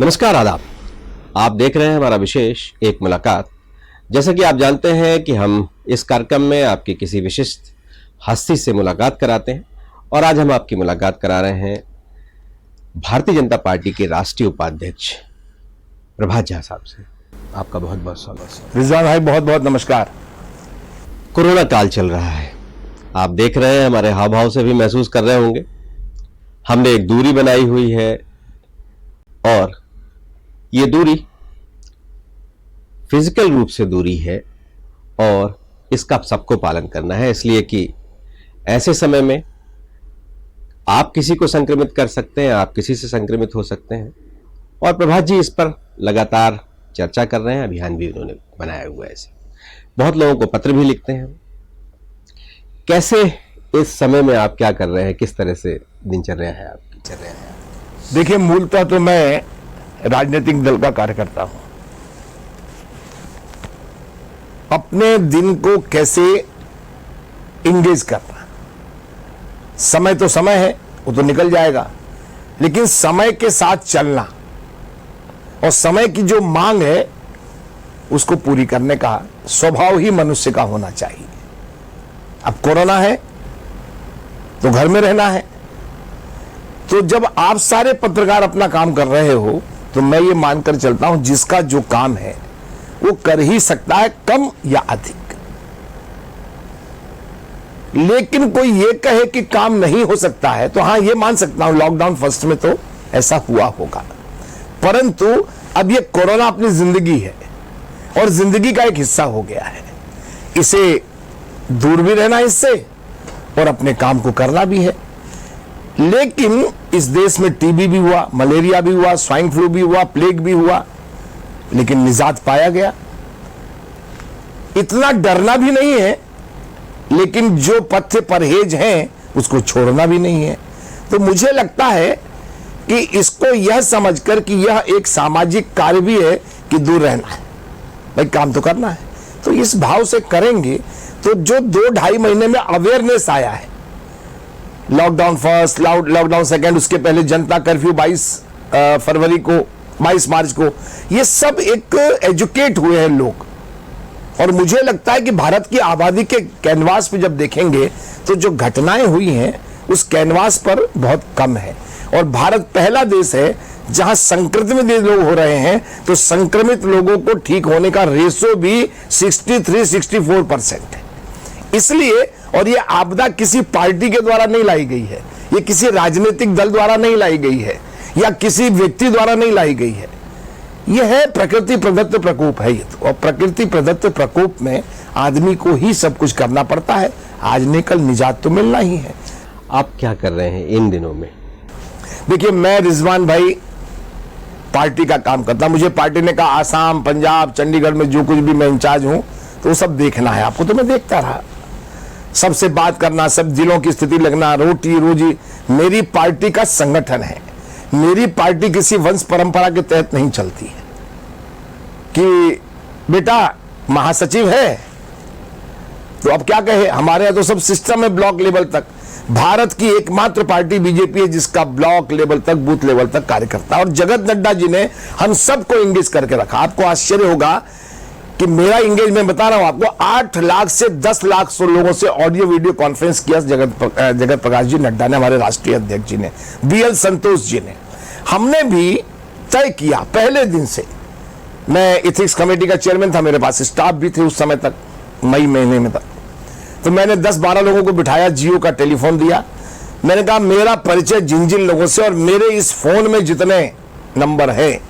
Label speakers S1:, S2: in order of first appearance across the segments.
S1: नमस्कार, आदाब। आप देख रहे हैं हमारा विशेष एक मुलाकात। जैसा कि आप जानते हैं कि हम इस कार्यक्रम में आपकी किसी विशिष्ट हस्ती से मुलाकात कराते हैं और आज हम आपकी मुलाकात करा रहे हैं भारतीय जनता पार्टी के राष्ट्रीय उपाध्यक्ष प्रभात झा साहब से। आपका बहुत बहुत स्वागत।
S2: रिजवान भाई, बहुत बहुत नमस्कार।
S1: कोरोना काल चल रहा है, आप देख रहे हैं, हमारे हाव भाव से भी महसूस कर रहे होंगे। हमने एक दूरी बनाई हुई है और ये दूरी फिजिकल रूप से दूरी है और इसका सबको पालन करना है, इसलिए कि ऐसे समय में आप किसी को संक्रमित कर सकते हैं, आप किसी से संक्रमित हो सकते हैं। और प्रभात जी इस पर लगातार चर्चा कर रहे हैं, अभियान भी उन्होंने बनाया हुआ है। ऐसे बहुत लोगों को पत्र भी लिखते हैं। कैसे इस समय में आप क्या कर रहे हैं, किस तरह से दिनचर्या है आपकी?
S2: देखिए, मूलतः तो मैं राजनीतिक दल का कार्यकर्ता हूं। अपने दिन को कैसे इंगेज करना, समय तो समय है, वो तो निकल जाएगा, लेकिन समय के साथ चलना और समय की जो मांग है उसको पूरी करने का स्वभाव ही मनुष्य का होना चाहिए। अब कोरोना है तो घर में रहना है, तो जब आप सारे पत्रकार अपना काम कर रहे हो तो मैं ये मानकर चलता हूं जिसका जो काम है वो कर ही सकता है, कम या अधिक। लेकिन कोई ये कहे कि काम नहीं हो सकता है तो हाँ, ये मान सकता हूं, लॉकडाउन फर्स्ट में तो ऐसा हुआ होगा, परंतु अब ये कोरोना अपनी जिंदगी है और जिंदगी का एक हिस्सा हो गया है। इसे दूर भी रहना इससे और अपने काम को करना भी है। लेकिन इस देश में टीबी भी हुआ, मलेरिया भी हुआ, स्वाइन फ्लू भी हुआ, प्लेग भी हुआ, लेकिन निजात पाया गया। इतना डरना भी नहीं है, लेकिन जो पथ्य परहेज हैं उसको छोड़ना भी नहीं है। तो मुझे लगता है कि इसको यह समझकर कि यह एक सामाजिक कार्य भी है कि दूर रहना है, भाई काम तो करना है, तो इस भाव से करेंगे तो जो 2-2.5 महीने में अवेयरनेस आया है, लॉकडाउन फर्स्ट, लॉकडाउन सेकेंड, उसके पहले जनता कर्फ्यू 22 फरवरी को, 22 मार्च को, ये सब एक एजुकेट हुए हैं लोग। और मुझे लगता है कि भारत की आबादी के कैनवास पे जब देखेंगे तो जो घटनाएं हुई हैं उस कैनवास पर बहुत कम है। और भारत पहला देश है जहां संक्रमित लोग हो रहे हैं तो संक्रमित लोगों को ठीक होने का रेशो भी 63-64% है। इसलिए, और ये आपदा किसी पार्टी के द्वारा नहीं लाई गई है, ये किसी राजनीतिक दल द्वारा नहीं लाई गई है या किसी व्यक्ति द्वारा नहीं लाई गई है, यह है प्रकृति प्रदत्त प्रकोप है ये तो। और प्रकृति प्रदत्त प्रकोप में आदमी को ही सब कुछ करना पड़ता है, आज नहीं कल निजात तो मिलना ही है।
S1: आप क्या कर रहे हैं इन दिनों में?
S2: देखिए, मैं रिजवान भाई पार्टी का काम करता, मुझे पार्टी ने कहा आसाम, पंजाब, चंडीगढ़ में जो कुछ भी मैं इंचार्ज हूं तो वो सब देखना है आपको, तो मैं देखता रहा, सबसे बात करना, सब जिलों की स्थिति लगना, रोटी रोजी। मेरी पार्टी का संगठन है, मेरी पार्टी किसी वंश परंपरा के तहत नहीं चलती है कि बेटा महासचिव है तो अब क्या कहे, हमारे यहां तो सब सिस्टम है ब्लॉक लेवल तक। भारत की एकमात्र पार्टी बीजेपी है जिसका ब्लॉक लेवल तक, बूथ लेवल तक कार्यकर्ता, और जगत नड्डा जी ने हम सबको इंगेज करके रखा। आपको आश्चर्य होगा कि मेरा इंगेज, मैं बता रहा हूं आपको, 8 लाख से 10 लाख लोगों से ऑडियो वीडियो कॉन्फ्रेंस किया जगत प्रकाश जी नड्डा ने, हमारे राष्ट्रीय अध्यक्ष जी ने, BL संतोष जी ने। हमने भी तय किया पहले दिन से, मैं एथिक्स कमेटी का चेयरमैन था, मेरे पास स्टाफ भी थे उस समय तक, मई महीने में तक, तो मैंने 10-12 लोगों को बिठाया, जियो का टेलीफोन दिया, मैंने कहा मेरा परिचय जिन जिन लोगों से और मेरे इस फोन में जितने नंबर है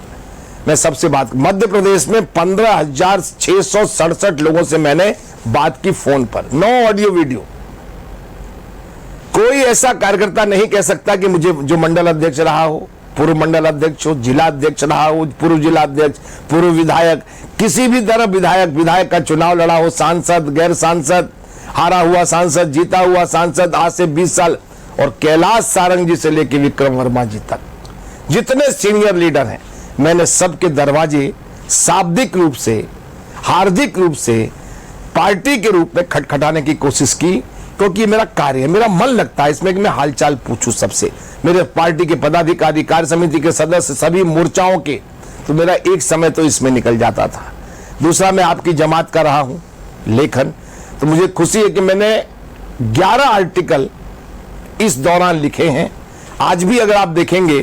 S2: मैं सबसे बात। मध्य प्रदेश में 15,667 लोगों से मैंने बात की फोन पर, नो ऑडियो वीडियो। कोई ऐसा कार्यकर्ता नहीं कह सकता कि मुझे, जो मंडल अध्यक्ष रहा हो, पूर्व मंडल अध्यक्ष हो, जिला अध्यक्ष रहा हो, पूर्व जिला अध्यक्ष, पूर्व विधायक, किसी भी तरह विधायक का चुनाव लड़ा हो, सांसद, गैर सांसद, हारा हुआ सांसद, जीता हुआ सांसद, आज से 20 साल, और कैलाश सारंग जी से लेकर विक्रम वर्मा जी तक जितने सीनियर लीडर हैं, मैंने सबके दरवाजे शाब्दिक रूप से, हार्दिक रूप से पार्टी के रूप में खटखटाने की कोशिश की क्योंकि ये मेरा कार्य है, मेरा मन लगता है इसमें कि मैं हालचाल पूछूं सबसे, मेरे पार्टी के पदाधिकारी, कार्य समिति के सदस्य, सभी मोर्चाओं के, तो मेरा एक समय तो इसमें निकल जाता था। दूसरा, मैं आपकी जमात कर रहा हूं लेखन, तो मुझे खुशी है कि मैंने 11 आर्टिकल इस दौरान लिखे हैं। आज भी अगर आप देखेंगे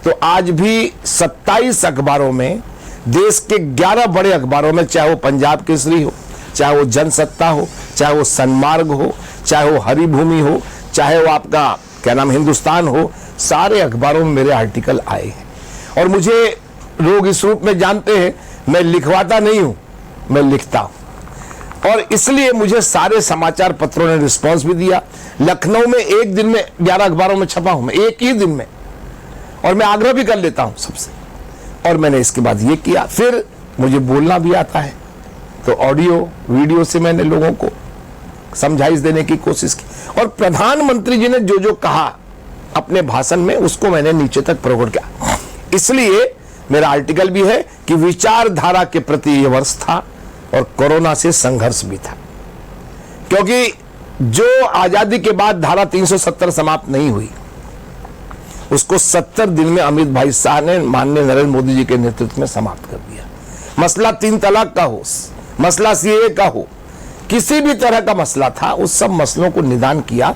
S2: तो आज भी 27 अखबारों में, देश के 11 बड़े अखबारों में, चाहे वो पंजाब केसरी हो, चाहे वो जनसत्ता हो, चाहे वो सन्मार्ग हो, चाहे वो हरिभूमि हो, चाहे वो आपका क्या नाम हिंदुस्तान हो, सारे अखबारों में मेरे आर्टिकल आए हैं। और मुझे लोग इस रूप में जानते हैं, मैं लिखवाता नहीं हूं, मैं लिखता हूं। और इसलिए मुझे सारे समाचार पत्रों ने रिस्पांस भी दिया। लखनऊ में एक दिन में 11 अखबारों में छपा हूं मैं, एक ही दिन में। और मैं आग्रह भी कर लेता हूं सबसे। और मैंने इसके बाद ये किया, फिर मुझे बोलना भी आता है, तो ऑडियो वीडियो से मैंने लोगों को समझाइश देने की कोशिश की। और प्रधानमंत्री जी ने जो जो कहा अपने भाषण में, उसको मैंने नीचे तक प्रकट किया। इसलिए मेरा आर्टिकल भी है कि विचारधारा के प्रति यह वर्ष था और कोरोना से संघर्ष भी था। क्योंकि जो आजादी के बाद धारा 370 समाप्त नहीं हुई, उसको 70 दिन में अमित भाई शाह ने माननीय नरेंद्र मोदी जी के नेतृत्व में समाप्त कर दिया। मसला 3 तलाक का हो, मसला सीएए का हो, किसी भी तरह का मसला था, उस सब मसलों को निदान किया।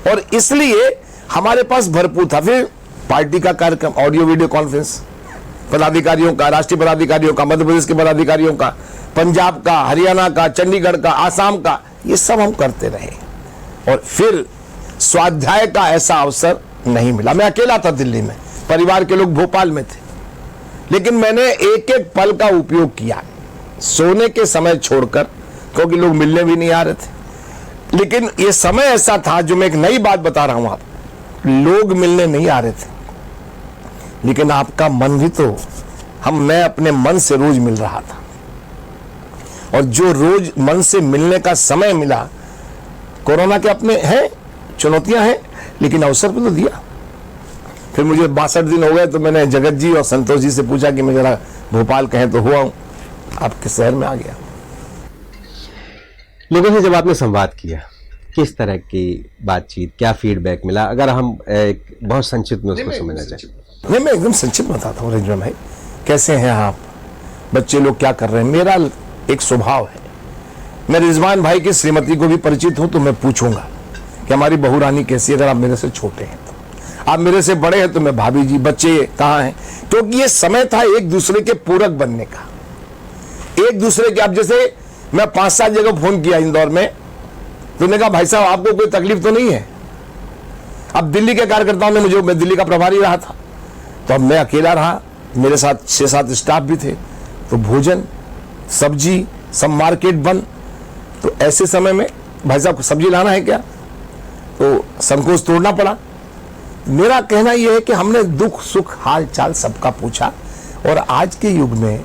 S2: और इसलिए हमारे पास भरपूर था। फिर पार्टी का कार्यक्रम, ऑडियो वीडियो कॉन्फ्रेंस, पदाधिकारियों का, राष्ट्रीय पदाधिकारियों का, मध्य प्रदेश के पदाधिकारियों का, पंजाब का, हरियाणा का, चंडीगढ़ का, आसाम का, ये सब हम करते रहे। और फिर स्वाध्याय का ऐसा अवसर नहीं मिला। मैं अकेला था दिल्ली में, परिवार के लोग भोपाल में थे, लेकिन मैंने एक एक पल का उपयोग किया, सोने के समय छोड़कर, क्योंकि लोग मिलने भी नहीं आ रहे थे। लेकिन ये समय ऐसा था, जो मैं एक नई बात बता रहा हूं आप, लोग मिलने नहीं आ रहे थे, लेकिन आपका मन भी तो, मैं अपने मन से रोज मिल रहा था। और जो रोज मन से मिलने का समय मिला, कोरोना के अपने हैं चुनौतियां हैं, लेकिन अवसर भी तो दिया। फिर मुझे 62 दिन हो गए, तो मैंने जगत जी और संतोष जी से पूछा कि मैं जरा भोपाल कहें तो हुआ हूं, आपके शहर में आ गया।
S1: लोगों से जब आपने संवाद किया, किस तरह की बातचीत, क्या फीडबैक मिला, अगर हम एक बहुत संक्षिप्त में उसको समझना चाहें?
S2: नहीं, मैं एकदम संक्षिप्त बताता हूँ रंजन भाई, कैसे हैं आप, बच्चे लोग क्या कर रहे हैं। मेरा एक स्वभाव है, मैं रिजवान भाई की श्रीमती को भी परिचित हूं तो मैं पूछूंगा कि हमारी बहू रानी कैसी है। अगर आप मेरे से छोटे हैं तो, आप मेरे से बड़े हैं तो मैं भाभी जी, बच्चे कहाँ हैं, क्योंकि ये समय था एक दूसरे के पूरक बनने का, एक दूसरे के। अब जैसे मैं 5-7 जगह फोन किया इंदौर में, तो उन्होंने कहा भाई साहब आपको कोई तकलीफ तो नहीं है। अब दिल्ली के कार्यकर्ताओं ने मुझे, मैं दिल्ली का प्रभारी रहा था, तो अब मैं अकेला रहा, मेरे साथ 6-7 स्टाफ भी थे, तो भोजन, सब्जी, सब मार्केट बंद। तो ऐसे समय में भाई साहब सब्जी लाना है क्या, तो संकोच तोड़ना पड़ा। मेरा कहना यह है कि हमने दुख सुख हाल चाल सबका पूछा। और आज के युग में,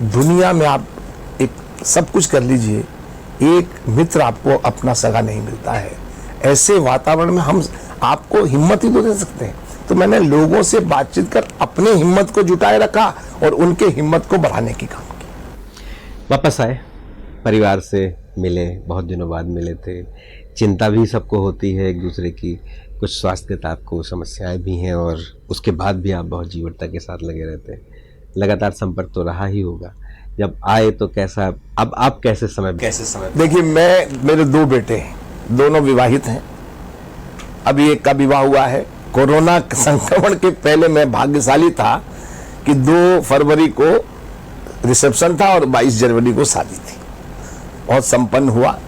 S2: दुनिया में आप एक सब कुछ कर लीजिए, एक मित्र आपको अपना सगा नहीं मिलता है। ऐसे वातावरण में हम आपको हिम्मत ही तो दे सकते हैं। तो मैंने लोगों से बातचीत कर अपने हिम्मत को जुटाए रखा और उनके हिम्मत को बढ़ाने की काम की।
S1: वापस आए, परिवार से मिले, बहुत दिनों बाद मिले थे, चिंता भी सबको होती है एक दूसरे की, कुछ स्वास्थ्य के आपको समस्याएं भी हैं, और उसके बाद भी आप बहुत जीवटता के साथ लगे रहते हैं। लगातार संपर्क तो रहा ही होगा। जब आए तो कैसा, अब आप कैसे समय
S2: देखिए, मेरे 2 बेटे हैं, दोनों विवाहित हैं। अभी एक का विवाह हुआ है। कोरोना संक्रमण के पहले मैं भाग्यशाली था कि 2 फरवरी को रिसेप्शन था और 22 जनवरी को शादी थी। बहुत संपन्न हुआ,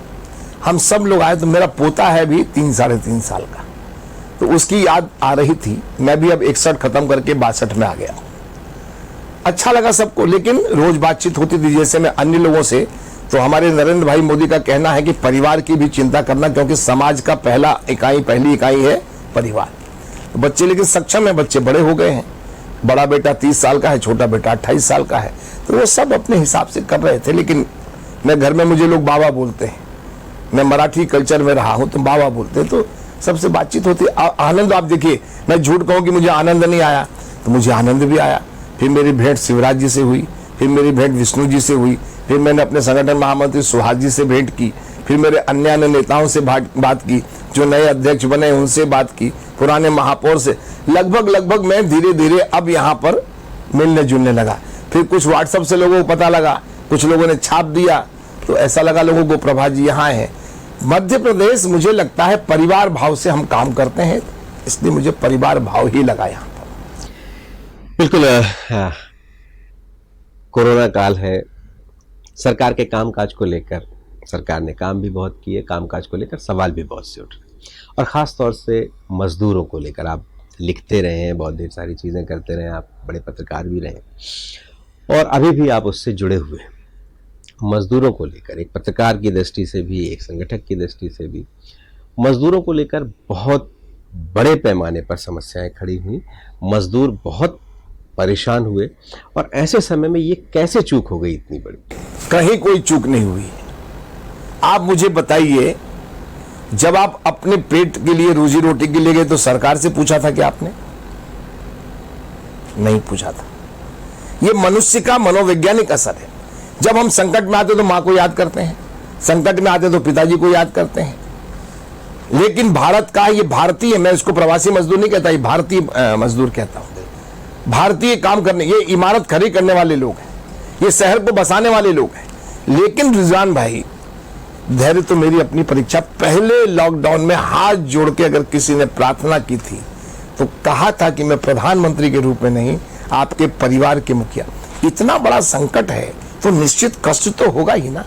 S2: हम सब लोग आए। तो मेरा पोता है भी 3-3.5 साल का, तो उसकी याद आ रही थी। मैं भी अब 61 खत्म करके 62 में आ गया। अच्छा लगा सबको, लेकिन रोज बातचीत होती थी जैसे मैं अन्य लोगों से। तो हमारे नरेंद्र भाई मोदी का कहना है कि परिवार की भी चिंता करना, क्योंकि समाज का पहली इकाई है परिवार। तो बच्चे लेकिन सक्षम है, बच्चे बड़े हो गए हैं। बड़ा बेटा 30 साल का है, छोटा बेटा 28 साल का है। तो वो सब अपने हिसाब से कर रहे थे। लेकिन मैं घर में, मुझे लोग बाबा बोलते हैं, मैं मराठी कल्चर में रहा हूं तो बाबा बोलते हैं, तो सबसे बातचीत होती है। आनंद, आप देखिए, मैं झूठ कहूं कि मुझे आनंद नहीं आया, तो मुझे आनंद भी आया। फिर मेरी भेंट शिवराज जी से हुई, फिर मेरी भेंट विष्णु जी से हुई, फिर मैंने अपने संगठन महामंत्री सुहास जी से भेंट की, फिर मेरे अन्य अन्य नेताओं से बात की, जो नए अध्यक्ष बने उनसे बात की, पुराने महापौर से, लगभग मैं धीरे धीरे अब यहाँ पर मिलने जुलने लगा। फिर कुछ व्हाट्सएप से लोगों को पता लगा, कुछ लोगों ने छाप दिया, तो ऐसा लगा लोगों को प्रभा जी यहाँ है। मध्य प्रदेश मुझे लगता है परिवार भाव से हम काम करते हैं, इसलिए मुझे परिवार भाव ही लगा यहाँ पर।
S1: बिल्कुल। कोरोना काल है, सरकार के कामकाज को लेकर सरकार ने काम भी बहुत किए, कामकाज को लेकर सवाल भी बहुत से उठ रहे, और ख़ास तौर से मजदूरों को लेकर आप लिखते रहे हैं, बहुत ढेर सारी चीज़ें करते रहे, आप बड़े पत्रकार भी रहे और अभी भी आप उससे जुड़े हुए हैं। मजदूरों को लेकर एक पत्रकार की दृष्टि से भी, एक संगठक की दृष्टि से भी मजदूरों को लेकर बहुत बड़े पैमाने पर समस्याएं खड़ी हुई, मजदूर बहुत परेशान हुए, और ऐसे समय में ये कैसे चूक हो गई इतनी बड़ी?
S2: कहीं कोई चूक नहीं हुई। आप मुझे बताइए, जब आप अपने पेट के लिए, रोजी रोटी के लिए गए तो सरकार से पूछा था कि आपने? नहीं पूछा था। ये मनुष्य का मनोवैज्ञानिक असर है। जब हम संकट में आते तो मां को याद करते हैं, संकट में आते तो पिताजी को याद करते हैं। लेकिन भारत का, ये भारतीय, मैं इसको प्रवासी मजदूर नहीं कहता, ये भारतीय मजदूर कहता हूं। भारतीय काम करने, ये इमारत खड़ी करने वाले लोग हैं, ये शहर को बसाने वाले लोग हैं। लेकिन रिजवान भाई, धैर्य तो मेरी अपनी परीक्षा। पहले लॉकडाउन में हाथ जोड़ के अगर किसी ने प्रार्थना की थी तो कहा था कि मैं प्रधानमंत्री के रूप में नहीं, आपके परिवार के मुखिया। इतना बड़ा संकट है तो निश्चित कष्ट तो होगा ही ना।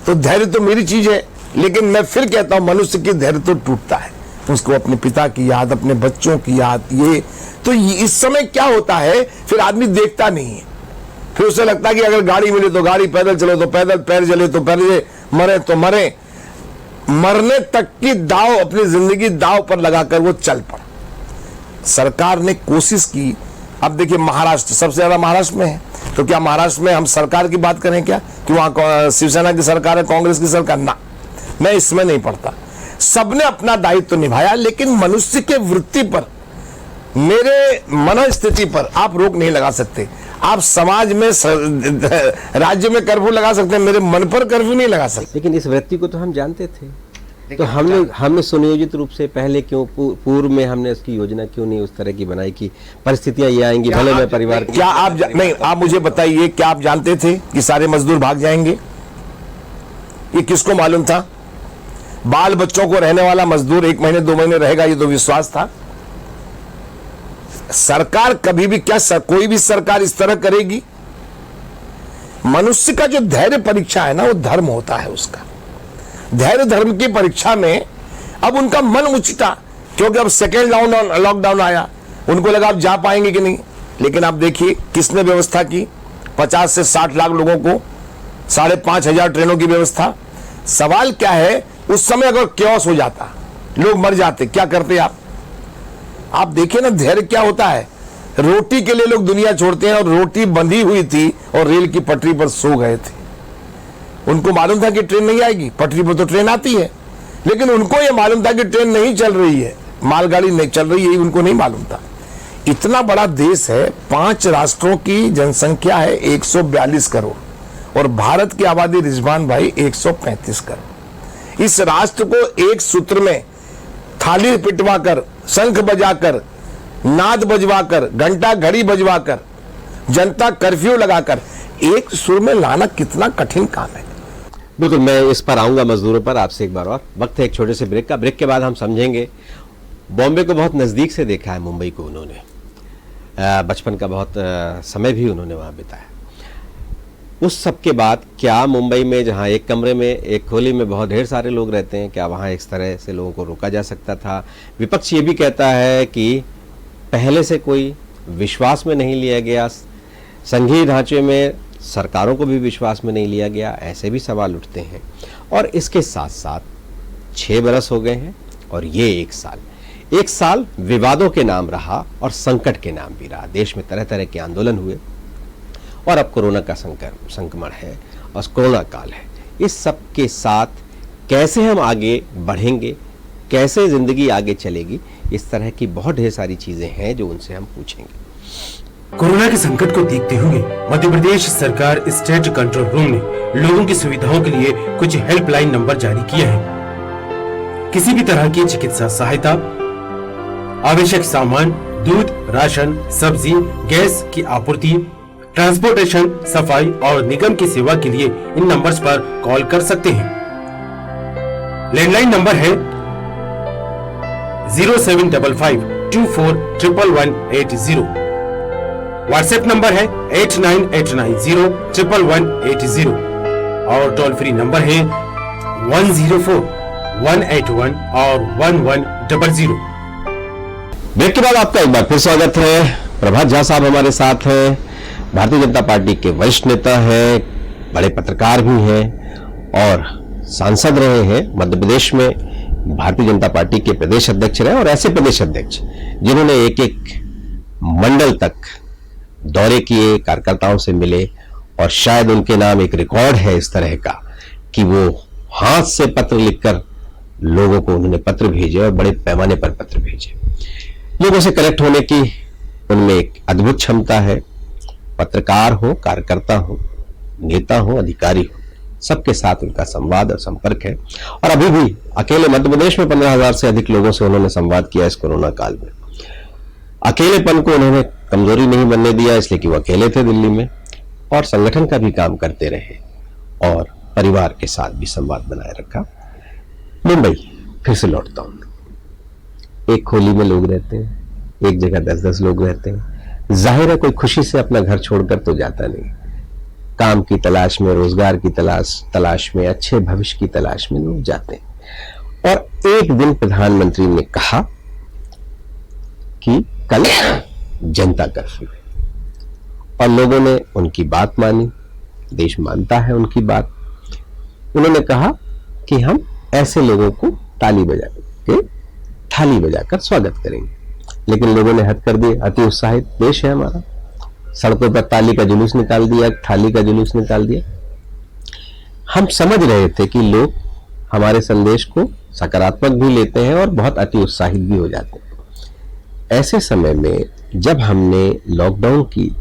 S2: तो धैर्य तो मेरी चीज है, लेकिन मैं फिर कहता हूं मनुष्य की धैर्य तो टूटता है। उसको अपने पिता की याद, अपने बच्चों की याद, ये तो इस समय क्या होता है, फिर आदमी देखता नहीं है। फिर उसे लगता है कि अगर गाड़ी मिले तो गाड़ी, पैदल चलो तो पैदल, पैर जले तो पैर जले, मरे तो मरे। मरने तक की दाव, अपनी जिंदगी दाव पर लगाकर वो चल पड़ा। सरकार ने कोशिश की। अब देखिए महाराष्ट्र सबसे ज्यादा महाराष्ट्र में है, तो क्या महाराष्ट्र में हम सरकार की बात करें क्या कि वहां शिवसेना की सरकार है, कांग्रेस की सरकार? ना, मैं इसमें नहीं पढ़ता। सबने अपना दायित्व तो निभाया, लेकिन मनुष्य के वृत्ति पर, मेरे मनस्थिति पर आप रोक नहीं लगा सकते। आप समाज में, राज्य में कर्फ्यू लगा सकते हैं, मेरे मन पर कर्फ्यू नहीं लगा सकते।
S1: लेकिन इस वृत्ति को तो हम जानते थे, तो हमने सुनियोजित रूप से पहले क्यों, पूर्व में हमने इसकी योजना क्यों नहीं उस तरह की बनाई कि परिस्थितियां ये आएंगी, भले में परिवार।
S2: क्या आप नहीं, आप मुझे बताइए, क्या आप जानते थे कि सारे मजदूर भाग जाएंगे? ये किसको मालूम था? बाल बच्चों को रहने वाला मजदूर 1 महीने 2 महीने रहेगा, ये तो विश्वास था। सरकार कभी भी, क्या कोई भी सरकार इस तरह करेगी? मनुष्य का जो धैर्य परीक्षा है ना, वो धर्म होता है उसका। धैर्य धर्म की परीक्षा में अब उनका मन उचिता, क्योंकि अब सेकेंड लॉकडाउन आया, उनको लगा अब जा पाएंगे कि नहीं। लेकिन आप देखिए किसने व्यवस्था की, 50 से 60 लाख लोगों को, 5,500 ट्रेनों की व्यवस्था। सवाल क्या है, उस समय अगर क्योस हो जाता, लोग मर जाते, क्या करते आप देखिए ना धैर्य क्या होता है। रोटी के लिए लोग दुनिया छोड़ते हैं, और रोटी बंधी हुई थी और रेल की पटरी पर सो गए थे। उनको मालूम था कि ट्रेन नहीं आएगी, पटरी पर तो ट्रेन आती है, लेकिन उनको यह मालूम था कि ट्रेन नहीं चल रही है, मालगाड़ी नहीं चल रही है, उनको नहीं मालूम था। इतना बड़ा देश है, 5 राष्ट्रों की जनसंख्या है 142 करोड़, और भारत की आबादी रिजवान भाई 135 करोड़। इस राष्ट्र को एक सूत्र में थाली पिटवाकर, शंख बजाकर, नाद बजवाकर, घंटा घड़ी बजवाकर, जनता कर्फ्यू लगाकर एक सुर में लाना कितना कठिन काम है।
S1: बिल्कुल, मैं इस पर आऊंगा मजदूरों पर आपसे एक बार और। वक्त है एक छोटे से ब्रेक का। ब्रेक के बाद हम समझेंगे, बॉम्बे को बहुत नज़दीक से देखा है, मुंबई को उन्होंने, बचपन का बहुत समय भी उन्होंने वहाँ बिताया। उस सब के बाद क्या मुंबई में, जहाँ एक कमरे में, एक खोली में बहुत ढेर सारे लोग रहते हैं, क्या वहाँ इस तरह से लोगों को रोका जा सकता था? विपक्ष ये भी कहता है कि पहले से कोई विश्वास में नहीं लिया गया, संघीय ढांचे में सरकारों को भी विश्वास में नहीं लिया गया, ऐसे भी सवाल उठते हैं। और इसके साथ साथ 6 बरस हो गए हैं, और ये 1 साल विवादों के नाम रहा और संकट के नाम भी रहा। देश में तरह तरह के आंदोलन हुए, और अब कोरोना का संक्रमण है और कोरोना काल है। इस सब के साथ कैसे हम आगे बढ़ेंगे, कैसे ज़िंदगी आगे चलेगी, इस तरह की बहुत ढेर सारी चीज़ें हैं जो उनसे हम पूछेंगे।
S3: कोरोना के संकट को देखते हुए मध्य प्रदेश सरकार स्टेट कंट्रोल रूम ने लोगों की सुविधाओं के लिए कुछ हेल्पलाइन नंबर जारी किए हैं। किसी भी तरह की चिकित्सा सहायता, आवश्यक सामान, दूध, राशन, सब्जी, गैस की आपूर्ति, ट्रांसपोर्टेशन, सफाई और निगम की सेवा के लिए इन नंबर्स पर कॉल कर सकते हैं। लैंडलाइन नंबर है 0755241180। व्हाट्सएप नंबर है 8989011180 और टोल फ्री नंबर है 104-181 और 1100।
S1: ब्रेक के बाद आपका एक बार फिर स्वागत है। प्रभात झा साहब हमारे साथ हैं, भारतीय जनता पार्टी के वरिष्ठ नेता हैं, बड़े पत्रकार भी हैं और सांसद रहे हैं। मध्य प्रदेश में भारतीय जनता पार्टी के प्रदेश अध्यक्ष रहे और ऐसे प्रदेश अध्यक्ष जिन्होंने एक एक मंडल तक दौरे किए, कार्यकर्ताओं से मिले और शायद उनके नाम एक रिकॉर्ड है इस तरह का कि वो हाथ से पत्र लिखकर लोगों को उन्होंने पत्र भेजे और बड़े पैमाने पर पत्र भेजे। लोगों से कनेक्ट होने की उनमें एक अद्भुत क्षमता है। पत्रकार हो, कार्यकर्ता हो, नेता हो, अधिकारी हो, सबके साथ उनका संवाद और संपर्क है। और अभी भी अकेले मध्य प्रदेश में 15,000 से अधिक लोगों से उन्होंने संवाद किया इस कोरोना काल में। अकेलेपन को उन्होंने कमजोरी नहीं बनने दिया, इसलिए कि वो अकेले थे दिल्ली में और संगठन का भी काम करते रहे और परिवार के साथ भी संवाद बनाए रखा। मुंबई फिर से लौटता हूं। एक खोली में लोग रहते हैं, एक जगह 10-10 लोग रहते हैं। जाहिर है कोई खुशी से अपना घर छोड़कर तो जाता नहीं। काम की तलाश में, रोजगार की तलाश में, अच्छे भविष्य की तलाश में लोग जाते हैं। और एक दिन प्रधानमंत्री ने कहा कि कल जनता कर्फ्यू है और लोगों ने उनकी बात मानी, देश मानता है उनकी बात। उन्होंने कहा कि हम ऐसे लोगों को थाली बजाकर स्वागत करेंगे, लेकिन लोगों ने हद कर दी। अति उत्साहित देश है हमारा, सड़कों पर ताली का जुलूस निकाल दिया, थाली का जुलूस निकाल दिया। हम समझ रहे थे कि लोग हमारे संदेश को सकारात्मक भी लेते हैं और बहुत अति उत्साहित भी हो जाते हैं। ऐसे समय में जब हमने लॉकडाउन की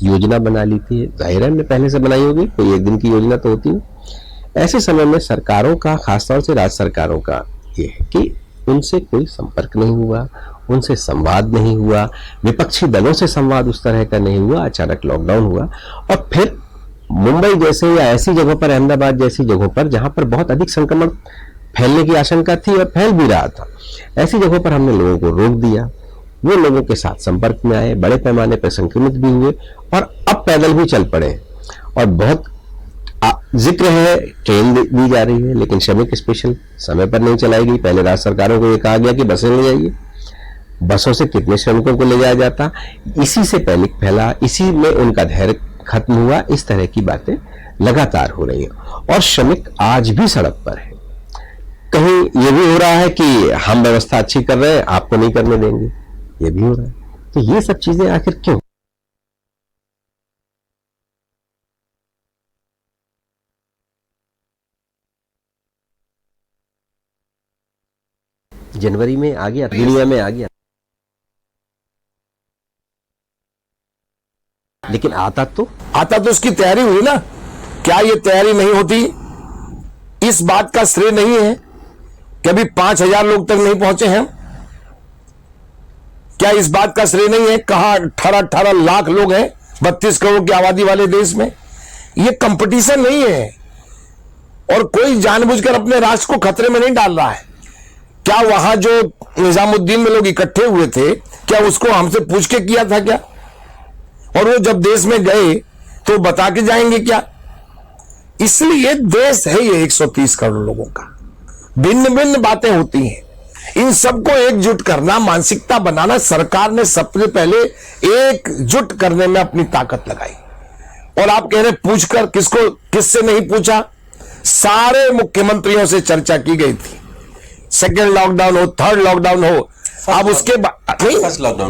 S1: योजना बना ली थी, जाहिर है हमने पहले से बनाई होगी, कोई एक दिन की योजना तो होती है। ऐसे समय में सरकारों का, खासतौर से राज्य सरकारों का ये है कि उनसे कोई संपर्क नहीं हुआ, उनसे संवाद नहीं हुआ, विपक्षी दलों से संवाद उस तरह का नहीं हुआ। अचानक लॉकडाउन हुआ और फिर मुंबई जैसे या ऐसी जगहों पर, अहमदाबाद जैसी जगहों पर जहां पर बहुत अधिक संक्रमण फैलने की आशंका थी और फैल भी रहा था, ऐसी जगहों पर हमने लोगों को रोक दिया। वो लोगों के साथ संपर्क में आए, बड़े पैमाने पर संक्रमित भी हुए और अब पैदल भी चल पड़े। और बहुत जिक्र है, ट्रेन दी जा रही है, लेकिन श्रमिक स्पेशल समय पर नहीं चलाई गई। पहले राज्य सरकारों को ये कहा गया कि बसें ले जाइए, बसों से कितने श्रमिकों को ले जाया जाता, इसी से पैनिक फैला, इसी में उनका धैर्य खत्म हुआ। इस तरह की बातें लगातार हो रही हैं और श्रमिक आज भी सड़क पर है। कहीं ये भी हो रहा है कि हम व्यवस्था अच्छी कर रहे हैं, आपको नहीं करने देंगे, ये भी हो रहा है। तो ये सब चीजें आखिर क्यों? जनवरी में आ गया, दुनिया में आ गया, लेकिन आता तो
S2: उसकी तैयारी हुई ना। क्या ये तैयारी नहीं होती? इस बात का श्रेय नहीं है कि अभी 5,000 लोग तक नहीं पहुंचे हैं। क्या इस बात का श्रेय नहीं है कहां 18 लाख लोग हैं 32 करोड़ की आबादी वाले देश में? ये कंपटीशन नहीं है और कोई जानबूझकर अपने राष्ट्र को खतरे में नहीं डाल रहा है। क्या वहां जो निजामुद्दीन में लोग इकट्ठे हुए थे, क्या उसको हमसे पूछ के किया था क्या? और वो जब देश में गए तो बता के जाएंगे क्या? इसलिए देश है ये 130 करोड़ लोगों का, भिन्न भिन्न बातें होती हैं, इन सबको एकजुट करना, मानसिकता बनाना, सरकार ने सबसे पहले एकजुट करने में अपनी ताकत लगाई। और आप कह रहे पूछकर, किसको, किससे नहीं पूछा? सारे मुख्यमंत्रियों से चर्चा की गई थी। सेकेंड लॉकडाउन हो, थर्ड लॉकडाउन हो, आप उसके बाद नहीं,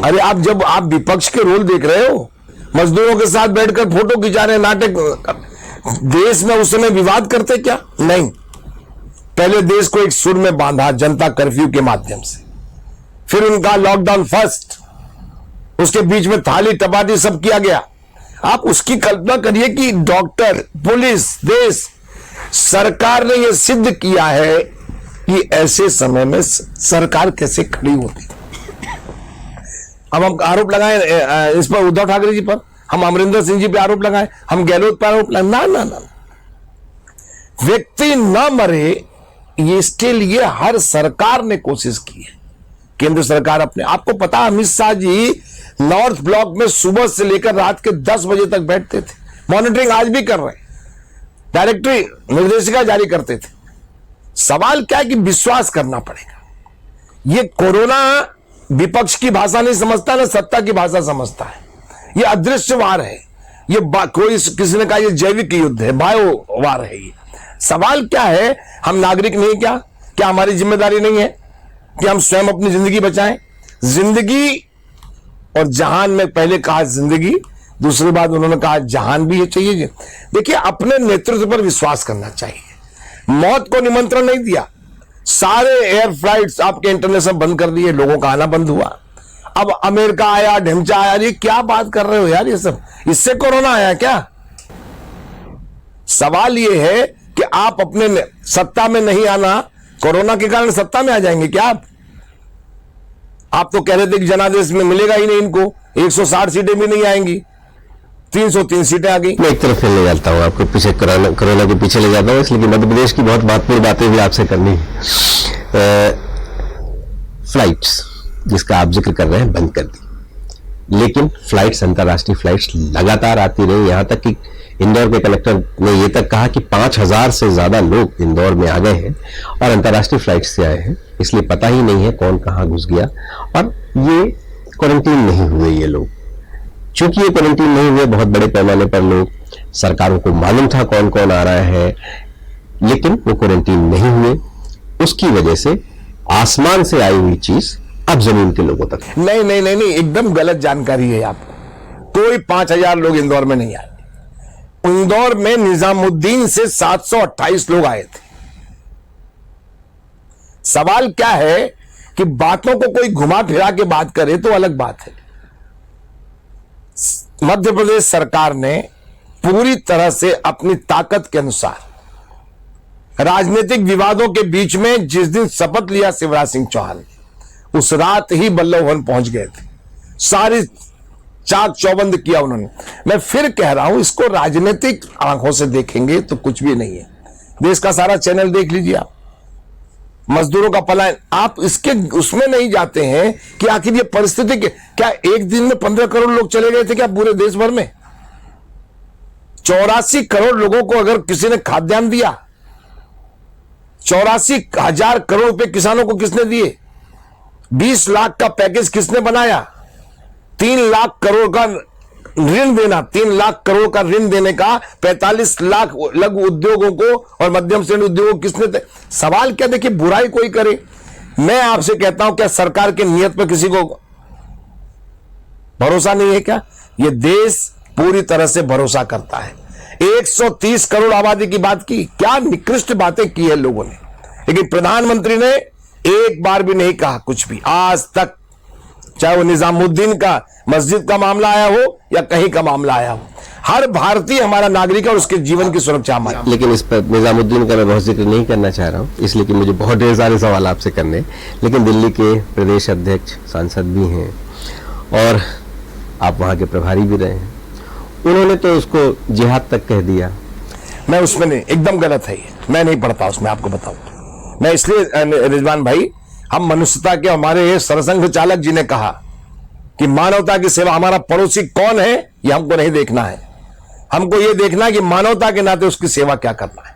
S2: अरे आप जब आप विपक्ष के रोल देख रहे हो, मजदूरों के साथ बैठकर फोटो खिंचा रहे, नाटक, देश में उस समय विवाद करते क्या? नहीं, पहले देश को एक सुर में बांधा जनता कर्फ्यू के माध्यम से, फिर उनका लॉकडाउन फर्स्ट, उसके बीच में थाली टपाटी सब किया गया। आप उसकी कल्पना करिए कि डॉक्टर, पुलिस, देश, सरकार ने यह सिद्ध किया है कि ऐसे समय में सरकार कैसे खड़ी होती। अब हम आरोप लगाए इस पर, उद्धव ठाकरे जी पर, हम अमरिंदर सिंह जी पे आरोप लगाए, हम गहलोत पर आरोप लगाए, ना ना ना, व्यक्ति न मरे ये इसके लिए हर सरकार ने कोशिश की है। केंद्र सरकार अपने, आपको पता, अमित शाह जी नॉर्थ ब्लॉक में सुबह से लेकर रात के 10 बजे तक बैठते थे, मॉनिटरिंग आज भी कर रहे हैं, डायरेक्टरी निर्देशिका जारी करते थे। सवाल क्या है कि विश्वास करना पड़ेगा। ये कोरोना विपक्ष की भाषा नहीं समझता, ना सत्ता की भाषा समझता है। ये अदृश्य वार है, ये कोई किसी ने कहा ये जैविक युद्ध है, बायो वार है। ये सवाल क्या है, हम नागरिक नहीं, क्या हमारी जिम्मेदारी नहीं है कि हम स्वयं अपनी जिंदगी बचाएं? जिंदगी और जहान में पहले कहा जिंदगी, दूसरी बात उन्होंने कहा जहान भी चाहिए। देखिए, अपने नेतृत्व पर विश्वास करना चाहिए। मौत को निमंत्रण नहीं दिया, सारे एयर फ्लाइट्स आपके इंटरनेशनल बंद कर दिए, लोगों का आना बंद हुआ। अब अमेरिका आया, ढिमचा आया, ये क्या बात कर रहे हो यार, ये सब इससे कोरोना आया क्या? सवाल ये है कि आप अपने सत्ता में नहीं आना, कोरोना के कारण सत्ता में आ जाएंगे क्या आप तो कह रहे थे कि जनादेश में मिलेगा ही नहीं इनको, 160 सीटें भी नहीं आएंगी, 303 सीटें आ गई।
S1: मैं एक तरफ ले जाता हूँ आपको पीछे, कोरोना के पीछे ले जाता हूँ, इसलिए मध्य प्रदेश की बहुत महत्वपूर्ण बातें भी आपसे करनी है। फ्लाइट्स जिसका आप जिक्र कर रहे हैं बंद कर दी, लेकिन फ्लाइट्स, अंतर्राष्ट्रीय फ्लाइट्स लगातार आती रही। यहां तक कि इंदौर के कलेक्टर ने यह तक कहा कि 5000 से ज्यादा लोग इंदौर में आ गए हैं और अंतर्राष्ट्रीय फ्लाइट से आए हैं, इसलिए पता ही नहीं है कौन कहां घुस गया। और ये क्वारंटीन नहीं हुए ये लोग, चूंकि ये क्वारंटीन नहीं हुए, बहुत बड़े पैमाने पर लोग, सरकारों को मालूम था कौन कौन आ रहा है, लेकिन वो क्वारंटीन नहीं हुए। उसकी वजह से आसमान से आई हुई चीज अब जमीन के लोगों तक।
S2: नहीं नहीं नहीं नहीं, एकदम गलत जानकारी है आपको। कोई 5000 लोग इंदौर में नहीं आए। इंदौर में निजामुद्दीन से 728 लोग आए थे। सवाल क्या है कि बातों को कोई घुमा फिरा के बात करे तो अलग बात है। मध्य प्रदेश सरकार ने पूरी तरह से अपनी ताकत के अनुसार राजनीतिक विवादों के बीच में जिस दिन शपथ लिया शिवराज सिंह चौहान, उस रात ही बल्लभ भवन पहुंच गए थे। सारी चाक चौबंद किया उन्होंने। मैं फिर कह रहा हूं, इसको राजनीतिक आंखों से देखेंगे तो कुछ भी नहीं है। देश का सारा चैनल देख लीजिए आप, मजदूरों का पलायन, आप इसके उसमें नहीं जाते हैं कि आखिर ये परिस्थिति क्या एक दिन में 15 करोड़ लोग चले गए थे क्या पूरे देश भर में? 84 करोड़ लोगों को अगर किसी ने खाद्यान्न दिया, 84,000 करोड़ रुपए किसानों को किसने दिए? 20 लाख का पैकेज किसने बनाया? 3 लाख करोड़ का ऋण देना, 3 लाख करोड़ का ऋण देने का 45 लाख लघु उद्योगों को और मध्यम श्रेणी उद्योगों को किसने दे? सवाल क्या, देखिए, बुराई कोई करे, मैं आपसे कहता हूं, क्या सरकार के नियत पर किसी को भरोसा नहीं है क्या? यह देश पूरी तरह से भरोसा करता है। 130 करोड़ आबादी की बात की, क्या निकृष्ट बातें की है लोगों ने, लेकिन प्रधानमंत्री ने एक बार भी नहीं कहा कुछ भी आज तक, चाहे वो निजामुद्दीन का मस्जिद का मामला आया हो या कहीं का मामला आया हो। हर भारतीय हमारा नागरिक है और उसके जीवन की सुरक्षा हमारी।
S1: लेकिन इस पर निजामुद्दीन का मैं बहुत जिक्र नहीं करना चाह रहा हूँ, इसलिए कि मुझे बहुत ढेर सारे सवाल आपसे करने, लेकिन दिल्ली के प्रदेश अध्यक्ष, सांसद भी हैं और आप वहाँ के प्रभारी भी रहे हैं, उन्होंने तो उसको जिहाद तक कह दिया।
S2: मैं उसमें नहीं, एकदम गलत है ये, मैं नहीं पढ़ता उसमें, आपको बताऊं मैं। इसलिए रिजवान भाई, हम मनुष्यता के, हमारे सरसंघ चालक जी ने कहा कि मानवता की सेवा, हमारा पड़ोसी कौन है ये हमको नहीं देखना है, हमको ये देखना है कि मानवता के नाते उसकी सेवा क्या करना है।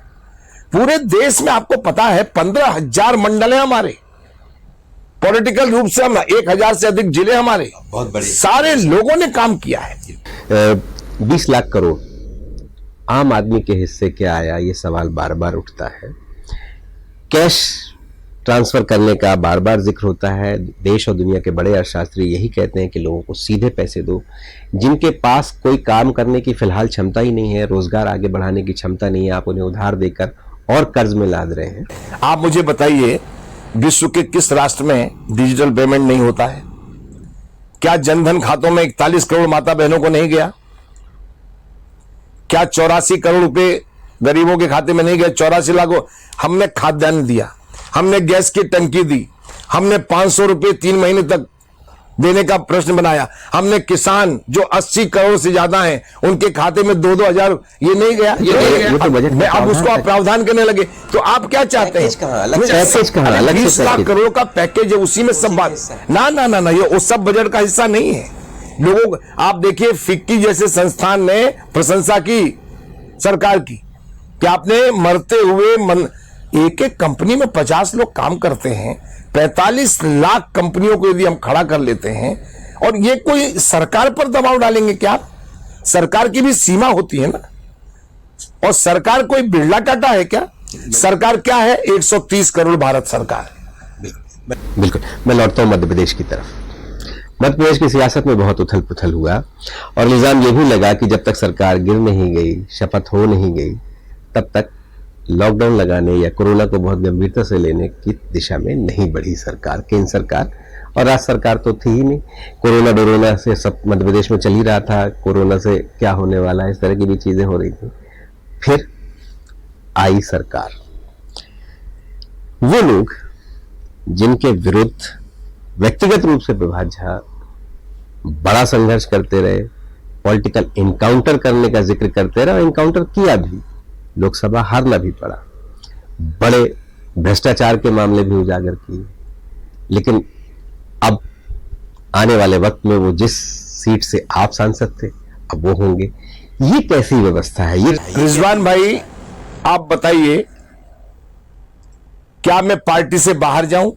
S2: पूरे देश में आपको पता है 15,000 मंडल है हमारे, पॉलिटिकल रूप से हम 1,000 से अधिक जिले हमारे,
S1: बहुत बड़ी,
S2: सारे लोगों ने काम किया है।
S1: 20 लाख करोड़ आम आदमी के हिस्से क्या आया, ये सवाल बार बार उठता है। कैश ट्रांसफर करने का बार बार जिक्र होता है। देश और दुनिया के बड़े अर्थशास्त्री यही कहते हैं कि लोगों को सीधे पैसे दो। जिनके पास कोई काम करने की फिलहाल क्षमता ही नहीं है, रोजगार आगे बढ़ाने की क्षमता नहीं है, आप उन्हें उधार देकर और कर्ज में लाद रहे हैं।
S2: आप मुझे बताइए, विश्व के किस राष्ट्र में डिजिटल पेमेंट नहीं होता है? क्या जनधन खातों में 41 करोड़ माता बहनों को नहीं गया? क्या 84 करोड़ रुपए गरीबों के खाते में नहीं गए? 84 लाख हमने खाद्यान्न दिया, हमने गैस की टंकी दी, हमने 500 रुपए 3 महीने तक देने का प्रश्न बनाया, हमने किसान जो 80 करोड़ से ज्यादा हैं उनके खाते में 2-2 हजार, ये नहीं गया, ये नहीं गया।
S1: तो बजट में
S2: अब उसको आप प्रावधान करने लगे, तो आप क्या चाहते हैं? 20 लाख करोड़ का पैकेज है, उसी में सब बात ना ना ना ना, ये उस सब बजट का हिस्सा नहीं है। लोगों आप देखिए, फिक्की जैसे संस्थान ने प्रशंसा की सरकार की कि आपने मरते हुए एक एक कंपनी में 50 लोग काम करते हैं, 45 लाख कंपनियों को यदि हम खड़ा कर लेते हैं, और ये कोई सरकार पर दबाव डालेंगे क्या? सरकार की भी सीमा होती है ना। और सरकार कोई बिरला टाटा है क्या? सरकार क्या है? 130 करोड़ भारत सरकार।
S1: बिल्कुल। मैं लौटता हूं मध्य प्रदेश की तरफ। मध्य प्रदेश की सियासत में बहुत उथल पुथल हुआ और इल्जाम यह भी लगा कि जब तक सरकार गिर नहीं गई, शपथ हो नहीं गई, तब तक लॉकडाउन लगाने या कोरोना को बहुत गंभीरता से लेने की दिशा में नहीं बढ़ी सरकार, केंद्र सरकार। और राज्य सरकार तो थी ही नहीं। कोरोना डोरोना से सब मध्य प्रदेश में चल ही रहा था, कोरोना से क्या होने वाला है, इस तरह की भी चीजें हो रही थी। फिर आई सरकार। वो लोग जिनके विरुद्ध व्यक्तिगत रूप से प्रभात झा बड़ा संघर्ष करते रहे, पॉलिटिकल इनकाउंटर करने का जिक्र करते रहे, और इनकाउंटर किया भी, लोकसभा हारना भी पड़ा, बड़े भ्रष्टाचार के मामले भी उजागर किए, लेकिन अब आने वाले वक्त में वो जिस सीट से आप सांसद थे अब वो होंगे। ये कैसी व्यवस्था है? ये
S2: रिजवान भाई, आप बताइए, क्या मैं पार्टी से बाहर जाऊं?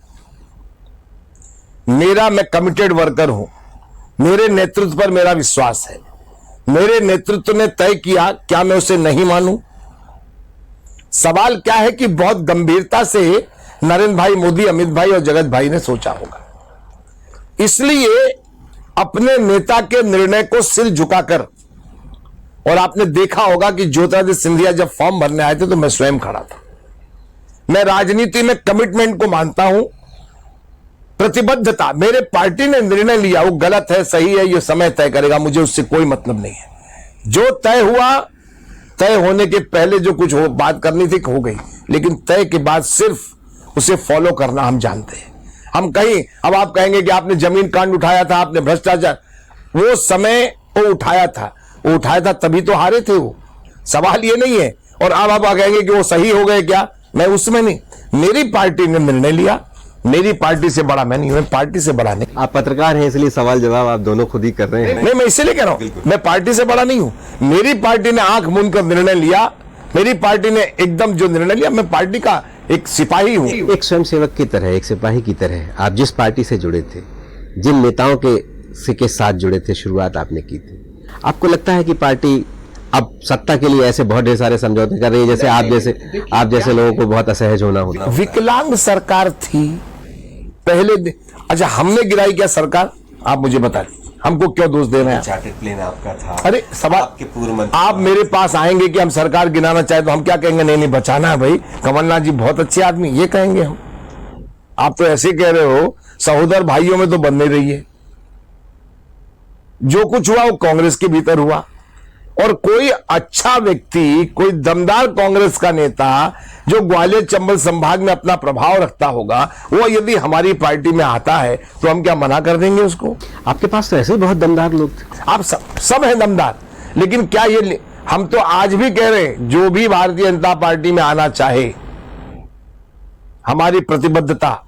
S2: मैं कमिटेड वर्कर हूं, मेरे नेतृत्व पर मेरा विश्वास है, मेरे नेतृत्व ने तय किया, क्या मैं उसे नहीं मानूं? सवाल क्या है कि बहुत गंभीरता से नरेंद्र भाई मोदी, अमित भाई और जगत भाई ने सोचा होगा, इसलिए अपने नेता के निर्णय को सिर झुकाकर, और आपने देखा होगा कि ज्योतिरादित्य सिंधिया जब फॉर्म भरने आए थे तो मैं स्वयं खड़ा था। मैं राजनीति में कमिटमेंट को मानता हूं, प्रतिबद्धता। मेरे पार्टी ने निर्णय लिया, वो गलत है सही है ये समय तय करेगा, मुझे उससे कोई मतलब नहीं है। जो तय हुआ, तय होने के पहले जो कुछ बात करनी थी हो गई, लेकिन तय के बाद सिर्फ उसे फॉलो करना हम जानते हैं। हम कहीं, अब आप कहेंगे कि आपने जमीन कांड उठाया था, आपने भ्रष्टाचार, वो समय वो उठाया था तभी तो हारे थे वो, सवाल ये नहीं है। और अब आप कहेंगे कि वो सही हो गए क्या? मैं उसमें नहीं, मेरी पार्टी ने निर्णय लिया, मेरी पार्टी से बड़ा मैं नहीं हूं, पार्टी से बड़ा नहीं।
S1: आप पत्रकार हैं इसलिए सवाल जवाब आप दोनों खुद ही कर रहे हैं।
S2: नहीं, मैं इसलिए कह रहा हूं, मैं पार्टी से बड़ा नहीं हूं। मेरी पार्टी ने आंख मूंद कर निर्णय लिया, मेरी पार्टी ने एकदम जो निर्णय लिया, मैं पार्टी का एक सिपाही हूं।
S1: एक स्वयंसेवक की तरह, एक सिपाही की तरह आप जिस पार्टी से जुड़े थे, जिन नेताओं के साथ जुड़े थे, शुरुआत आपने की थी, आपको लगता है कि पार्टी अब सत्ता के लिए ऐसे बहुत ढेर सारे समझौते कर रही है, जैसे आप जैसे लोगों को बहुत असहज होना होता?
S2: विकलांग सरकार थी पहले। अच्छा, हमने गिराई क्या सरकार? आप मुझे बताइए, हमको क्यों दोष दे रहे हैं?
S1: चार्टर्ड प्लेन आपका था।
S2: अरे सवाल,
S1: आपके पूर्व मंत्री,
S2: आप मेरे पास आएंगे कि हम सरकार गिराना चाहे तो हम क्या कहेंगे? नहीं बचाना है भाई, कमलनाथ जी बहुत अच्छे आदमी, ये कहेंगे हम। आप तो ऐसे कह रहे हो, सहोदर भाइयों में तो बनने रही है। जो कुछ हुआ वो कांग्रेस के भीतर हुआ, और कोई अच्छा व्यक्ति, कोई दमदार कांग्रेस का नेता जो ग्वालियर चंबल संभाग में अपना प्रभाव रखता होगा, वो यदि हमारी पार्टी में आता है तो हम क्या मना कर देंगे उसको?
S1: आपके पास तो ऐसे ही बहुत दमदार लोग थे।
S2: आप सब हैं दमदार, लेकिन क्या ये, हम तो आज भी कह रहे हैं, जो भी भारतीय जनता पार्टी में आना चाहे, हमारी प्रतिबद्धता,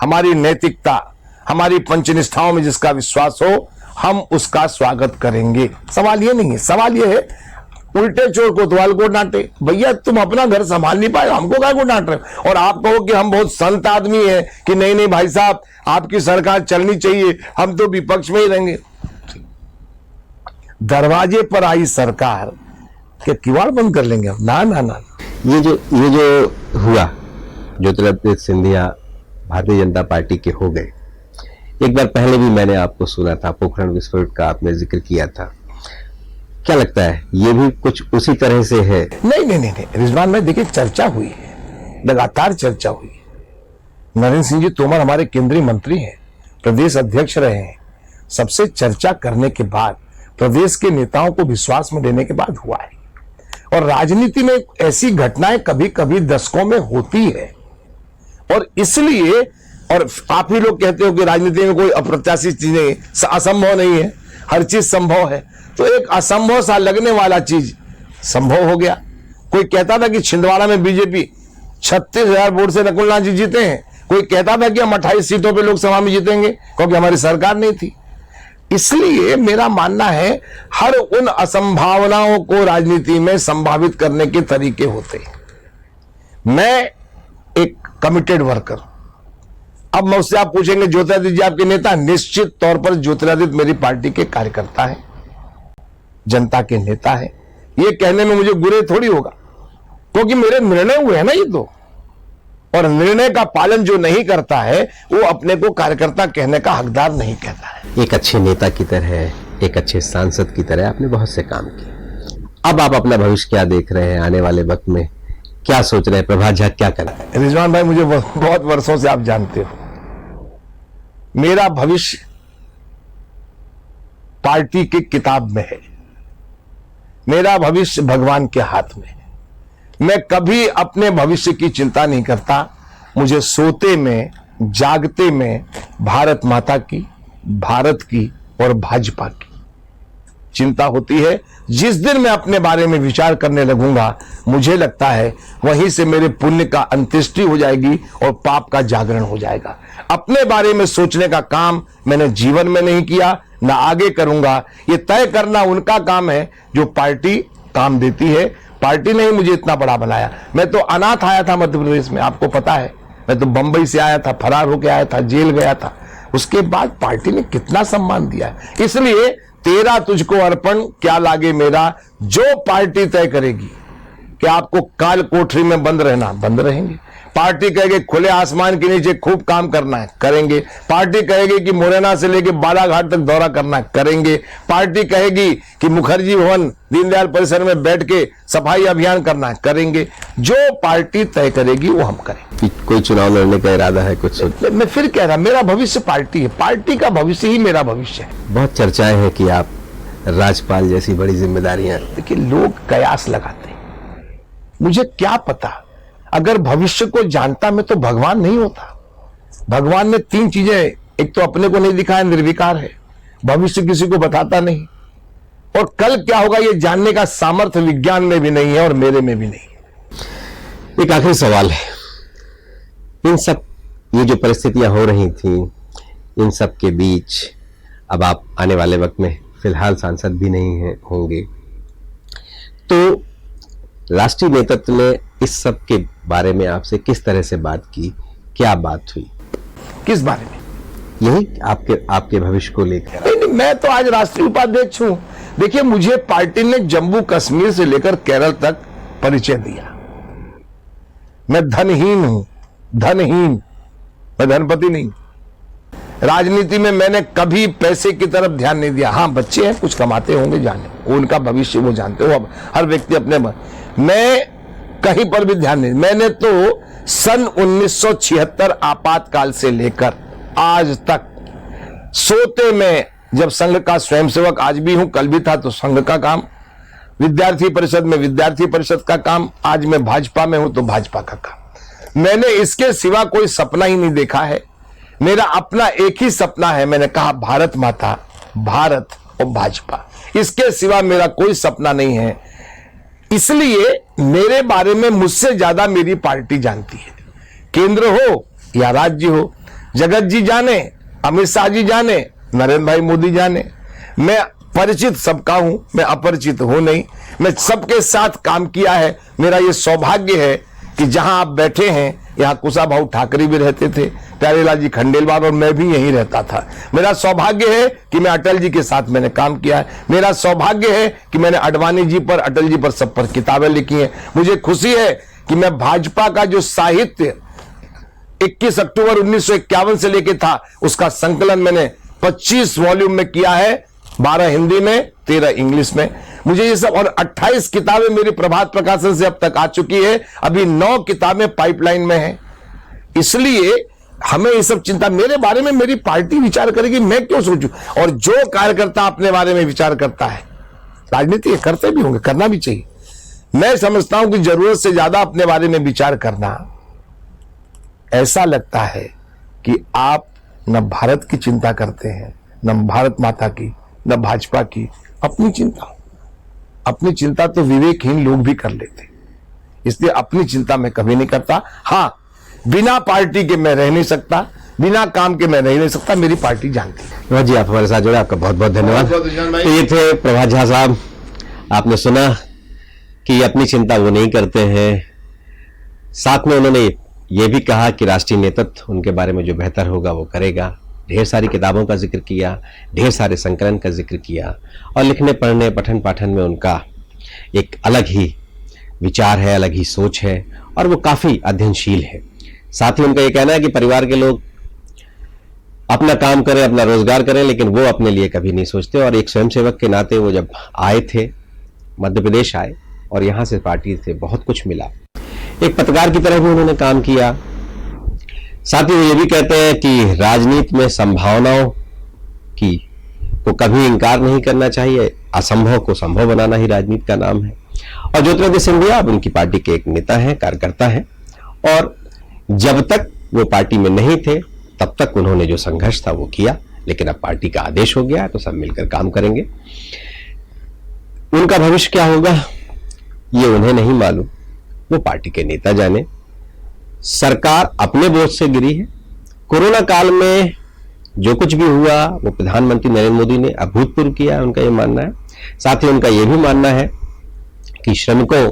S2: हमारी नैतिकता, हमारी पंचनिष्ठाओं में जिसका विश्वास हो, हम उसका स्वागत करेंगे। सवाल ये नहीं है, सवाल ये है उल्टे चोर कोतवाल को डांटे। भैया तुम अपना घर संभाल नहीं पाए, हमको क्या को डांट रहे हो? और आप कहो कि हम बहुत संत आदमी हैं कि नहीं भाई साहब आपकी सरकार चलनी चाहिए, हम तो विपक्ष में ही रहेंगे। दरवाजे पर आई सरकार के किवाड़ बंद कर लेंगे हम? ना ना ना।
S1: ये जो हुआ, ज्योतिरादित्य सिंधिया भारतीय जनता पार्टी के हो गए। एक बार पहले भी मैंने आपको सुना था, पोखरण विस्फोट का आपने जिक्र किया था। क्या लगता है ये भी कुछ उसी तरह से है?
S2: नहीं रिजवान भाई, देखिए चर्चा हुई है, लगातार चर्चा हुई है। नरेंद्र सिंह जी तोमर हमारे केंद्रीय मंत्री हैं, प्रदेश अध्यक्ष रहे हैं, सबसे चर्चा करने के बाद, प्रदेश के नेताओं को विश्वास में लेने के बाद हुआ है। और राजनीति में ऐसी घटनाएं कभी कभी दशकों में होती है, और इसलिए, और आप ही लोग कहते हो कि राजनीति में कोई अप्रत्याशित चीजें असंभव नहीं है, हर चीज संभव है। तो एक असंभव सा लगने वाला चीज संभव हो गया। कोई कहता था कि छिंदवाड़ा में बीजेपी 36,000 वोट से नकुलनाथ जी जीते हैं, कोई कहता था कि हम 28 सीटों पे लोकसभा में जीतेंगे क्योंकि हमारी सरकार नहीं थी। इसलिए मेरा मानना है हर उन असंभावनाओं को राजनीति में संभावित करने के तरीके होते हैं। मैं एक कमिटेड वर्कर, अब मुझसे आप पूछेंगे ज्योतिरादित्य जी आपके नेता, निश्चित तौर पर ज्योतिरादित्य मेरी पार्टी के कार्यकर्ता है, जनता के नेता है। ये कहने में मुझे गुरे थोड़ी होगा, क्योंकि मेरे निर्णय हुए हैं ना ये तो, और निर्णय का पालन जो नहीं करता है वो अपने को कार्यकर्ता कहने का हकदार नहीं कहता है।
S1: एक अच्छे नेता की तरह, एक अच्छे सांसद की तरह आपने बहुत से काम किए। अब आप अपना भविष्य क्या देख रहे हैं? आने वाले वक्त में क्या सोच रहे हैं? प्रभात झा क्या कर रहे हैं?
S2: रिजवान भाई, मुझे बहुत वर्षों से आप जानते हो, मेरा भविष्य पार्टी की किताब में है, मेरा भविष्य भगवान के हाथ में है। मैं कभी अपने भविष्य की चिंता नहीं करता। मुझे सोते में, जागते में भारत माता की, भारत की और भाजपा की चिंता होती है। जिस दिन मैं अपने बारे में विचार करने लगूंगा, मुझे लगता है वहीं से मेरे पुण्य का अंत्येष्टि हो जाएगी और पाप का जागरण हो जाएगा। अपने बारे में सोचने का काम मैंने जीवन में नहीं किया, ना आगे करूंगा। ये तय करना उनका काम है जो पार्टी काम देती है। पार्टी ने ही मुझे इतना बड़ा बनाया। मैं तो अनाथ आया था मध्य प्रदेश में, आपको पता है। मैं तो बंबई से आया था, फरार होके आया था, जेल गया था। उसके बाद पार्टी ने कितना सम्मान दिया है। इसलिए तेरा तुझको अर्पण क्या लागे मेरा, जो पार्टी तय करेगी कि आपको काल कोठरी में बंद रहना, बंद रहेंगे। पार्टी कहेगी खुले आसमान के नीचे खूब काम करना है, करेंगे। पार्टी कहेगी कि मुरैना से लेकर बालाघाट तक दौरा करना है, करेंगे। पार्टी कहेगी कि मुखर्जी भवन, दीनदयाल परिसर में बैठ के सफाई अभियान करना है, करेंगे। जो पार्टी तय करेगी वो हम करेंगे।
S1: कोई चुनाव लड़ने का इरादा है कुछ?
S2: मैं फिर कह रहा, मेरा भविष्य पार्टी है, पार्टी का भविष्य ही मेरा भविष्य है।
S1: बहुत चर्चाएं हैं कि आप राज्यपाल जैसी बड़ी जिम्मेदारियां।
S2: देखिए, लोग कयास लगाते हैं, मुझे क्या पता। अगर भविष्य को जानता मैं तो भगवान नहीं होता। भगवान ने 3 चीजें, एक तो अपने को नहीं दिखाया, निर्विकार है, भविष्य किसी को बताता नहीं, और कल क्या होगा ये जानने का सामर्थ्य विज्ञान में भी नहीं है और मेरे में भी नहीं है।
S1: एक आखिरी सवाल है, इन सब ये जो परिस्थितियां हो रही थी, इन सब के बीच अब आप आने वाले वक्त में फिलहाल सांसद भी नहीं होंगे, तो राष्ट्रीय नेतृत्व ने इस सब के बारे में आपसे किस तरह से बात की? क्या बात हुई?
S2: किस बारे में?
S1: यही आपके भविष्य को लेकर।
S2: नहीं, मैं तो आज राष्ट्रीय उपाध्यक्ष हूं। देखिए, मुझे पार्टी ने जम्मू कश्मीर से लेकर केरल तक परिचय दिया। मैं धनहीन हूं, धनहीन, मैं धनपति नहीं। राजनीति में मैंने कभी पैसे की तरफ ध्यान नहीं दिया। हाँ, बच्चे हैं, कुछ कमाते होंगे, जाने उनका भविष्य वो जानते हो। अब हर व्यक्ति अपने, मैं कहीं पर भी ध्यान नहीं। मैंने तो सन 1976 आपातकाल से लेकर आज तक सोते में, जब संघ का स्वयंसेवक आज भी हूं, कल भी था, तो संघ का काम, विद्यार्थी परिषद में विद्यार्थी परिषद का काम, आज मैं भाजपा में हूं तो भाजपा का काम। मैंने इसके सिवा कोई सपना ही नहीं देखा है। मेरा अपना एक ही सपना है, मैंने कहा, भारत माता, भारत और भाजपा। इसके सिवा मेरा कोई सपना नहीं है। इसलिए मेरे बारे में मुझसे ज्यादा मेरी पार्टी जानती है। केंद्र हो या राज्य हो, जगत जी जाने, अमित शाह जी जाने, नरेंद्र भाई मोदी जाने, मैं परिचित सबका हूं, मैं अपरिचित हूं नहीं। मैं सबके साथ काम किया है। मेरा ये सौभाग्य है कि जहां आप बैठे हैं, यहां कुशाभाऊ ठाकरे भी रहते थे, प्यारेलाल जी खंडेलवाल, और मैं भी यहीं रहता था। मेरा सौभाग्य है कि मैं अटल जी के साथ मैंने काम किया है। मेरा सौभाग्य है कि मैंने अडवाणी जी पर, अटल जी पर, सब पर किताबें लिखी हैं। मुझे खुशी है कि मैं भाजपा का जो साहित्य 21 अक्टूबर 1951 से लेके था, उसका संकलन मैंने 25 वॉल्यूम में किया है, 12 हिंदी में, 13 इंग्लिश में। मुझे ये सब, और 28 किताबें मेरी प्रभात प्रकाशन से अब तक आ चुकी है। अभी 9 किताबें पाइपलाइन में हैं। इसलिए हमें ये सब चिंता, मेरे बारे में मेरी पार्टी विचार करेगी, मैं क्यों सोचूं। और जो कार्यकर्ता अपने बारे में विचार करता है, राजनीति करते भी होंगे, करना भी चाहिए। मैं समझता हूं कि जरूरत से ज्यादा अपने बारे में विचार करना, ऐसा लगता है कि आप न भारत की चिंता करते हैं, न भारत माता की, न भाजपा की, अपनी चिंता तो विवेकहीन लोग भी कर लेते, इसलिए अपनी चिंता मैं कभी नहीं करता। हाँ, बिना पार्टी के मैं रह नहीं सकता, बिना काम के मैं रह नहीं सकता, मेरी पार्टी जानती है।
S1: प्रभात जी, आप हमारे साथ जुड़े, आपका बहुत बहुत धन्यवाद।
S2: बहुत
S1: तो ये थे प्रभात झा साहब। आपने सुना कि अपनी चिंता वो नहीं करते हैं, साथ में उन्होंने ये भी कहा कि राष्ट्रीय नेतृत्व उनके बारे में जो बेहतर होगा वो करेगा। ढेर सारी किताबों का जिक्र किया, ढेर सारे संकलन का जिक्र किया, और लिखने पढ़ने पठन पाठन में उनका एक अलग ही विचार है, अलग ही सोच है, और वो काफी अध्ययनशील है। साथ ही उनका ये कहना है कि परिवार के लोग अपना काम करें, अपना रोजगार करें, लेकिन वो अपने लिए कभी नहीं सोचते। और एक स्वयंसेवक के नाते वो जब आए थे, मध्य प्रदेश आए, और यहाँ से पार्टी से बहुत कुछ मिला। एक पत्रकार की तरह भी उन्होंने काम किया। साथ ही वो ये भी कहते हैं कि राजनीति में संभावनाओं की को कभी इंकार नहीं करना चाहिए, असंभव को संभव बनाना ही राजनीति का नाम है। और ज्योतिरादित्य सिंधिया अब उनकी पार्टी के एक नेता हैं, कार्यकर्ता हैं, और जब तक वो पार्टी में नहीं थे तब तक उन्होंने जो संघर्ष था वो किया, लेकिन अब पार्टी का आदेश हो गया है तो सब मिलकर काम करेंगे। उनका भविष्य क्या होगा ये उन्हें नहीं मालूम, वो पार्टी के नेता जाने। सरकार अपने बोझ से गिरी है। कोरोना काल में जो कुछ भी हुआ वो प्रधानमंत्री नरेंद्र मोदी ने अभूतपूर्व किया है, उनका ये मानना है। साथ ही उनका ये भी मानना है कि श्रमिकों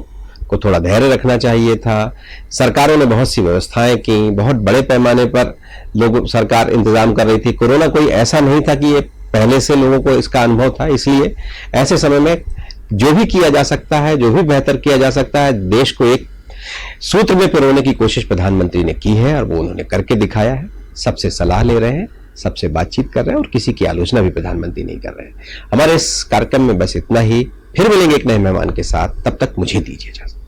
S1: को थोड़ा धैर्य रखना चाहिए था। सरकारों ने बहुत सी व्यवस्थाएं की, बहुत बड़े पैमाने पर सरकार इंतजाम कर रही थी। कोरोना कोई ऐसा नहीं था कि ये पहले से लोगों को इसका अनुभव था, इसलिए ऐसे समय में जो भी किया जा सकता है, जो भी बेहतर किया जा सकता है, देश को एक सूत्र में पिरोने की कोशिश प्रधानमंत्री ने की है, और वो उन्होंने करके दिखाया है। सबसे सलाह ले रहे हैं, सबसे बातचीत कर रहे हैं, और किसी की आलोचना भी प्रधानमंत्री नहीं कर रहे हैं। हमारे इस कार्यक्रम में बस इतना ही। फिर मिलेंगे एक नए मेहमान के साथ, तब तक मुझे दीजिए इजाजत।